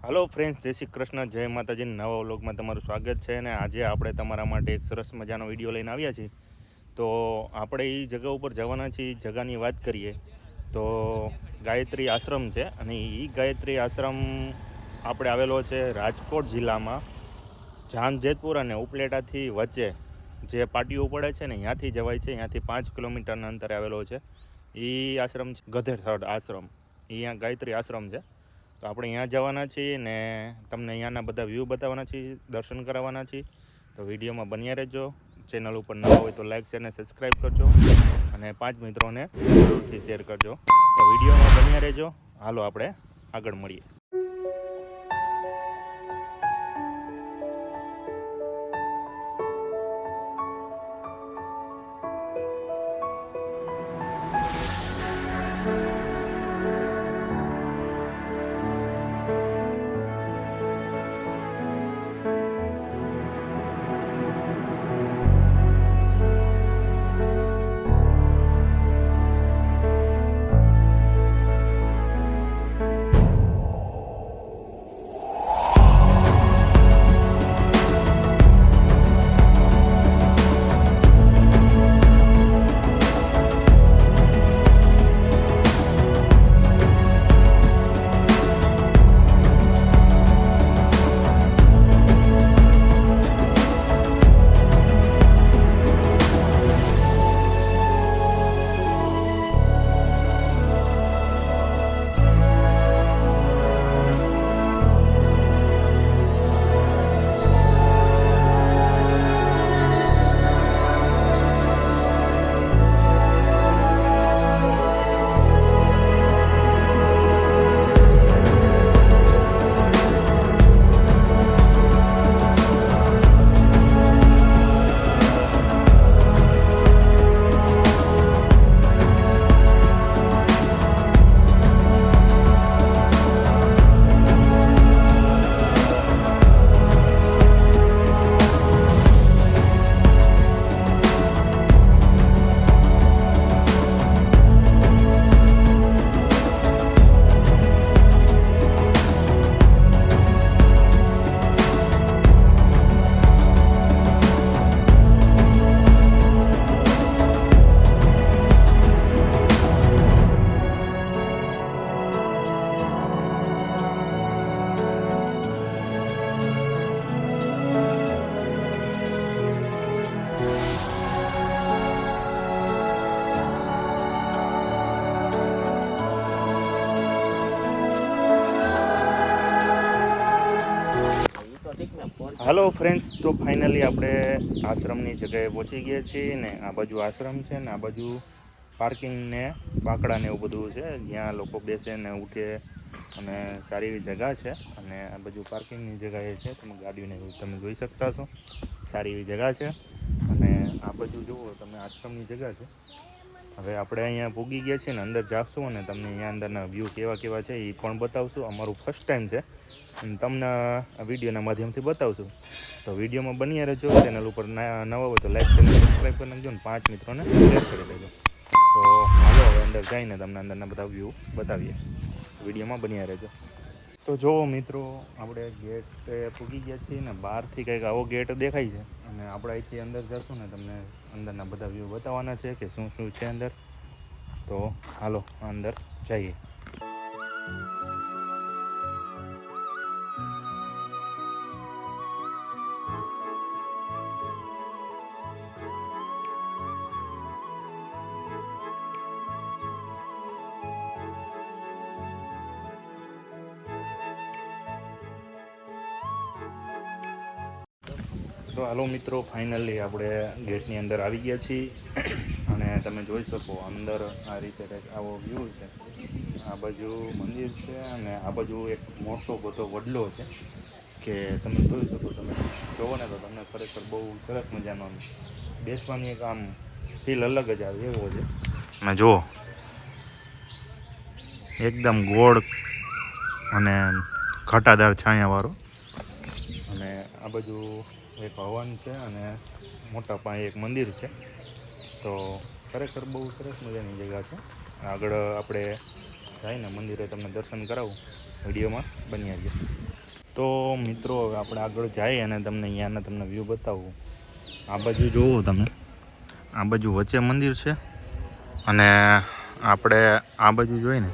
Hello friends, जय श्री कृष्ण, जय माताजी। नवा व्लॉगમાં તમારું સ્વાગત છે અને આજે આપણે તમારા માટે એક સરસ મજાનો વિડીયો લઈને આવ્યા છીએ। તો આપણે એ જગ્યા ઉપર જવાના છીએ। જગ્યાની વાત કરીએ તો ગાયત્રી આશ્રમ છે અને એ ગાયત્રી આશ્રમ આપણે આવેલો છે રાજકોટ જિલ્લામાં જામજેતપુર અને ઉપલેટાથી વચ્ચે જે પાટીઓ પડે છે ને ત્યાંથી જવાય છે। ત્યાંથી 5 કિલોમીટરના અંતરે આવેલો છે એ આશ્રમ છે ગધેડથડ આશ્રમ। અહીંયા ગાયત્રી આશ્રમ છે। તો આપણે અહીંયા જવાના છીએ ને તમને અહીંયાના બધા વ્યૂ બતાવવાના છીએ, દર્શન કરાવવાના છીએ। તો વિડીયોમાં બન્યા રહેજો। ચેનલ ઉપર નવા હોય તો લાઈક શેર અને સબસ્ક્રાઈબ કરજો અને 5 મિત્રોને જરૂરથી શેર કરજો। તો વિડીયોમાં બન્યા રહેજો। હાલો આપણે આગળ મળીએ। हेलो फ्रेंड्स, तो फाइनली આપણે આશ્રમની જગ્યાએ પહોંચી ગયા છીએ ને આ બાજુ આશ્રમ છે ને આ બાજુ પાર્કિંગ ને બાકડા ને એવું બધું છે જ્યાં લોકો બેસે ને ઉઠે અને સારી એવી જગ્યા છે। અને આ બાજુ પાર્કિંગની જગ્યા છે, તમે ગાડીને તમે જોઈ શકતા છો, સારી એવી જગ્યા છે। અને આ બાજુ જુઓ તમે આશ્રમની જગ્યા છે। હવે આપણે અહીંયા પૂગી ગયા છીએ ને અંદર જાશું અને તમને અહીંયા અંદરના વ્યૂ કેવા કેવા છે એ પણ બતાવશું। અમારું ફર્સ્ટ ટાઈમ છે અને તમને આ વિડીયોના માધ્યમથી બતાવશું। તો વિડીયોમાં બન્યા રહેજો। ચેનલ ઉપર નવા હોય તો લાઈક અને સબસ્ક્રાઈબ કરી નાખજો ને 5 મિત્રોને શેર કરી દેજો। તો હાલો હવે અંદર જઈને તમને અંદરના બધા વ્યૂ બતાવીએ। વિડીયોમાં બન્યા રહેજો। તો જુઓ મિત્રો, આપણે ગેટ પૂગી ગયા છીએ ને બહારથી કંઈક આવો ગેટ દેખાય છે અને આપણે અહીંથી અંદર જશું ને તમને અંદરના બધા વ્યૂ બતાવવાના છે કે શું શું છે અંદર। તો હાલો અંદર જઈએ। તો હાલો મિત્રો, ફાઇનલી આપણે ગેટની અંદર આવી ગયા છીએ અને તમે જોઈ શકો અંદર આ રીતે કંઈક આવો વ્યૂ છે। આ બાજુ મંદિર છે અને આ બાજુ એક મોટો બધો વડલો છે કે તમે જોઈ શકો। તમે જોવો ને તો તમને ખરેખર બહુ સરસ મજાનો બેસવાની એક આમ ફીલ અલગ જ આવે એવો છે। તમે જુઓ એકદમ ગોળ અને ઘટાદાર છાયાવાળો અને આ બાજુ એક હવન છે અને મોટા પાયે એક મંદિર છે। તો ખરેખર બહુ સરસ મજાની જગ્યા છે। આગળ આપણે જઈને મંદિરે તમને દર્શન કરાવું। વિડીયોમાં બન્યા છે। તો મિત્રો હવે આપણે આગળ જઈએ અને તમને વ્યૂ બતાવું. આ બાજુ જોવો તમે, આ બાજુ વચ્ચે મંદિર છે અને આપણે આ બાજુ જોઈને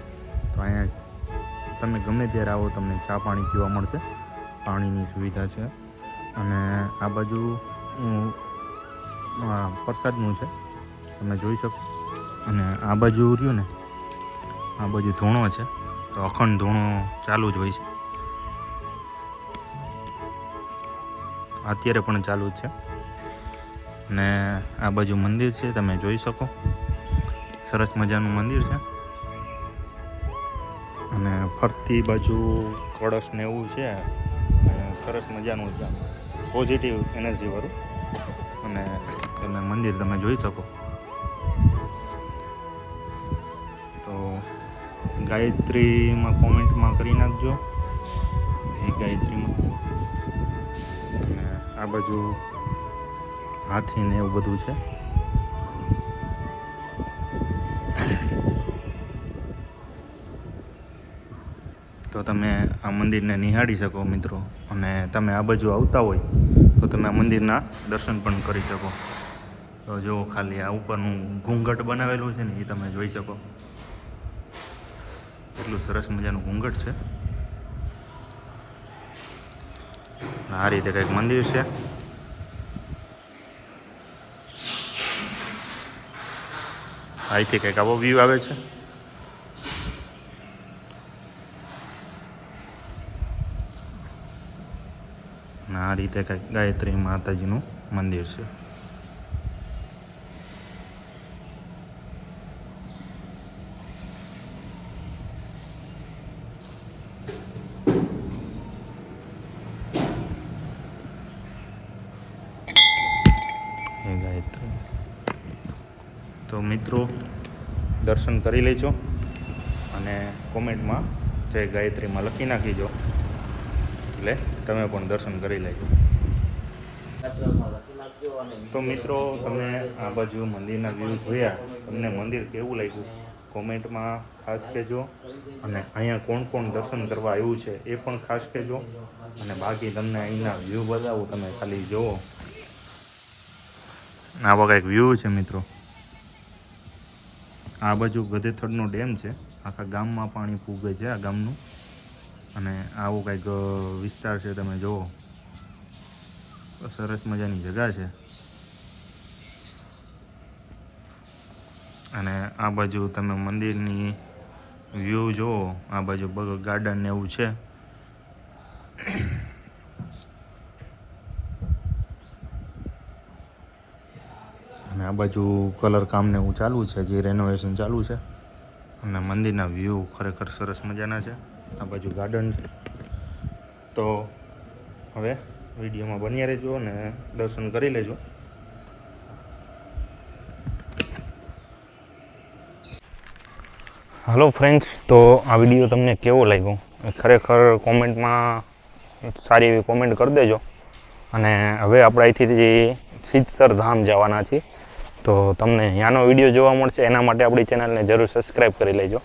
તો અહીંયા તમે ગમે ત્યારે આવો તમને ચા પાણી પીવા મળશે, પાણીની સુવિધા છે. અને આ બાજુ પ્રસાદનું છે, તમે જોઈ શકો. અને આ બાજુ રહ્યું ને, આ બાજુ ધૂણો છે, તો અખંડ ધૂણો ચાલુ જ હોય છે, અત્યારે પણ ચાલુ જ છે. અને આ બાજુ મંદિર છે, તમે જોઈ શકો, સરસ મજાનું મંદિર છે. અને ફરતી બાજુ કળશ ને એવું છે, સરસ મજાનું છે, પોઝિટિવ એનર્જી વાળું. અને તમે મંદિર તમે જોઈ શકો. તો ગાયત્રીમાં કોમેન્ટમાં કરી નાખજો, એ ગાયત્રીમાં. અને આ બાજુ હાથી ને એવું બધું છે. તો તમે આ મંદિરને નિહાળી શકો મિત્રો. અને તમે આ બાજુ આવતા હોય તો તમે આ મંદિરના દર્શન પણ કરી શકો. તો જો ખાલી આ ઉપરનું ઘૂંઘટ બનાવેલું છે ને એ તમે જોઈ શકો, એટલું સરસ મજાનું ઘૂંઘટ છે. આ રીતે કંઈક મંદિર છે. અહીંથી કંઈક આવો વ્યૂ આવે છે. અને આ રીતે કંઈક ગાયત્રી માતાજીનું મંદિર છે. ગાયત્રી. તો મિત્રો દર્શન કરી લેજો અને કોમેન્ટમાં જય ગાયત્રીમાં લખી નાખીજો, એટલે તમે પણ દર્શન કરી લેજો. તો મિત્રો તમે આ બાજુ મંદિરના વ્યૂ જોયા, તમને મંદિર કેવું લાગ્યું કોમેન્ટમાં ખાસ કહેજો. અને અહીંયા કોણ કોણ દર્શન કરવા આવ્યું છે એ પણ ખાસ કહેજો. અને બાકી તમને અહીંના વ્યૂ બતાવું, તમે ખાલી જુઓ. આવા કંઈક વ્યૂ છે મિત્રો. આ બાજુ ગધેથડનો ડેમ છે, આખા ગામમાં પાણી પૂગે છે આ ગામનું. અને આવું કંઈક વિસ્તાર છે, તમે જુઓ, સરસ મજાની જગ્યા છે. અને આ બાજુ તમે મંદિરની વ્યૂ જુઓ, આ બાજુ ગાર્ડન ને એવું છે. અને આ બાજુ કલર કામ ને એવું ચાલુ છે, જે રેનોવેશન ચાલુ છે. અને મંદિરના વ્યૂ ખરેખર સરસ મજાના છે. આ બાજુ ગાર્ડન છે. તો હવે વિડીયોમાં બન્યા રહેજો અને દર્શન કરી લેજો. હાલો ફ્રેન્ડ્સ, તો આ વિડીયો તમને કેવો લાગ્યો ખરેખર કોમેન્ટમાં સારી એવી કોમેન્ટ કરી દેજો. અને હવે આપણે અહીંથી સિદ્ધસર ધામ જવાના છીએ, તો તમને ત્યાંનો વિડીયો જોવા મળશે. એના માટે આપણી ચેનલને જરૂર સબસ્ક્રાઈબ કરી લેજો.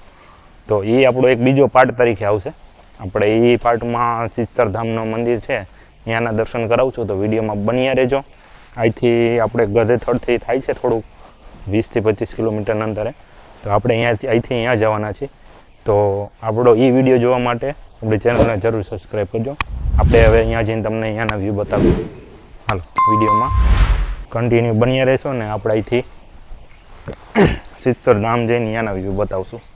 તો એ આપણો એક બીજો પાર્ટ તરીકે આવશે. આપણે એ પાર્ટમાં સિદ્ધસર ધામનું મંદિર છે ત્યાંના દર્શન કરાવશું, તો વિડીયોમાં બન્યા રહેજો. અહીંથી આપણે ગધેથડથી થાય છે થોડુંક 20 થી 25 કિલોમીટરના અંતરે. તો આપણે અહીંથી અહીંયા જવાના છીએ. તો આપણો એ વિડીયો જોવા માટે આપણી ચેનલને જરૂર સબસ્ક્રાઈબ કરજો. આપણે હવે અહીંયા જઈને તમને અહીંયાના વ્યૂ બતાવીશું. હાલો વિડીયોમાં કન્ટિન્યુ બન્યા રહેશો ને આપણે અહીંથી સિદ્ધસર ધામ જઈને અહીંયાના વ્યૂ બતાવશું.